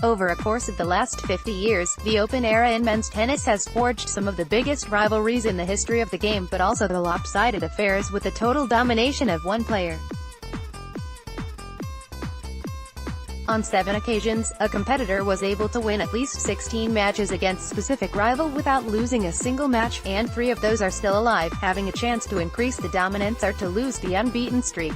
Over a course of the last 50 years, the Open era in men's tennis has forged some of the biggest rivalries in the history of the game, but also the lopsided affairs with the total domination of one player. On 7 occasions, a competitor was able to win at least 16 matches against specific rival without losing a single match, and 3 of those are still alive, having a chance to increase the dominance or to lose the unbeaten streak.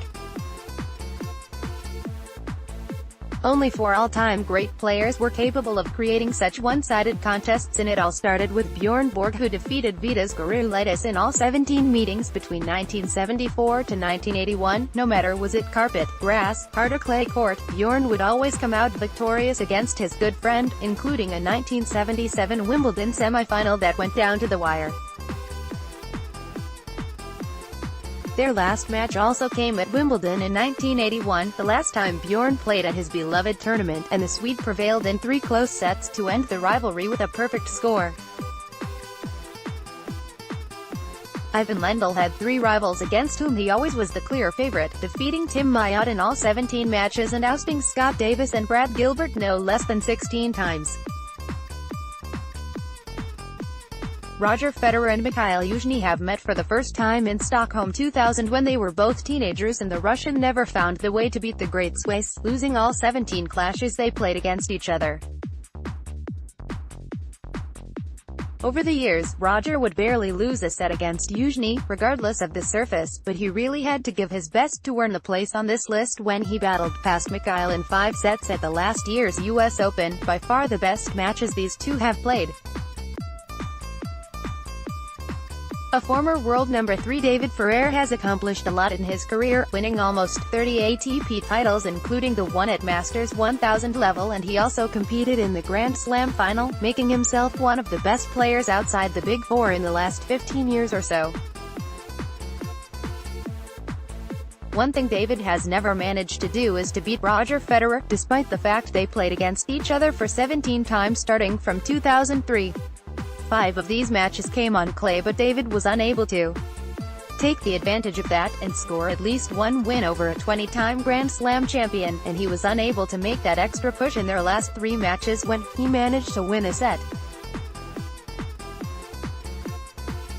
Only 4 all-time great players were capable of creating such one-sided contests, and it all started with Bjorn Borg, who defeated Vidas Gurulitis in all 17 meetings between 1974 to 1981. No matter was it carpet, grass, hard or clay court, Bjorn would always come out victorious against his good friend, including a 1977 Wimbledon semi-final that went down to the wire. Their last match also came at Wimbledon in 1981, the last time Bjorn played at his beloved tournament, and the Swede prevailed in 3 close sets to end the rivalry with a perfect score. Ivan Lendl had 3 rivals against whom he always was the clear favorite, defeating Tim Mayotte in all 17 matches and ousting Scott Davis and Brad Gilbert no less than 16 times. Roger Federer and Mikhail Yuzhny have met for the first time in Stockholm 2000 when they were both teenagers, and the Russian never found the way to beat the great Swiss, losing all 17 clashes they played against each other. Over the years, Roger would barely lose a set against Yuzhny, regardless of the surface, but he really had to give his best to earn the place on this list when he battled past Mikhail in 5 sets at the last year's US Open, by far the best matches these two have played. A former world number 3 David Ferrer has accomplished a lot in his career, winning almost 30 ATP titles including the one at Masters 1000 level, and he also competed in the Grand Slam final, making himself one of the best players outside the Big Four in the last 15 years or so. One thing David has never managed to do is to beat Roger Federer, despite the fact they played against each other for 17 times starting from 2003. 5 of these matches came on clay, but David was unable to take the advantage of that, and score at least 1 win over a 20-time Grand Slam champion, and he was unable to make that extra push in their last 3 matches when he managed to win a set.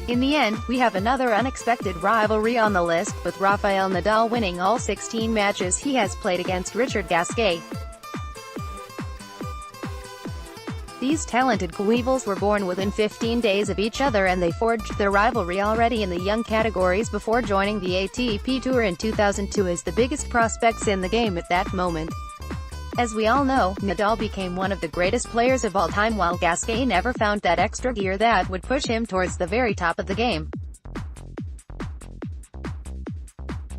In the end, we have another unexpected rivalry on the list, with Rafael Nadal winning all 16 matches he has played against Richard Gasquet. These talented co-evils were born within 15 days of each other, and they forged their rivalry already in the young categories before joining the ATP Tour in 2002 as the biggest prospects in the game at that moment. As we all know, Nadal became one of the greatest players of all time, while Gasquet never found that extra gear that would push him towards the very top of the game.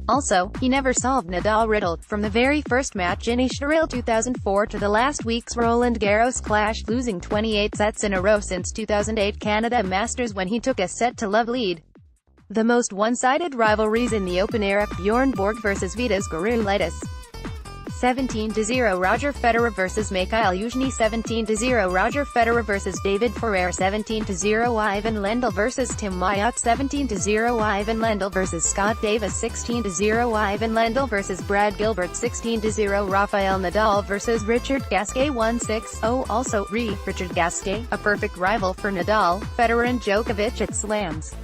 Also, he never solved Nadal riddle, from the very first match in Estoril 2004 to the last week's Roland Garros clash, losing 28 sets in a row since 2008 Canada Masters when he took a set-to-love lead. The most one-sided rivalries in the Open era: Bjorn Borg vs Vidas Gurulitis. 17-0 Roger Federer vs Mikhail Yuzhny. 17-0 Roger Federer vs David Ferrer. 17-0 Ivan Lendl vs Tim Mayotte. 17-0 Ivan Lendl vs Scott Davis. 16-0 Ivan Lendl vs Brad Gilbert. 16-0 Rafael Nadal vs Richard Gasquet. 1-6-0 Also, Richard Gasquet, a perfect rival for Nadal, Federer and Djokovic at Slams.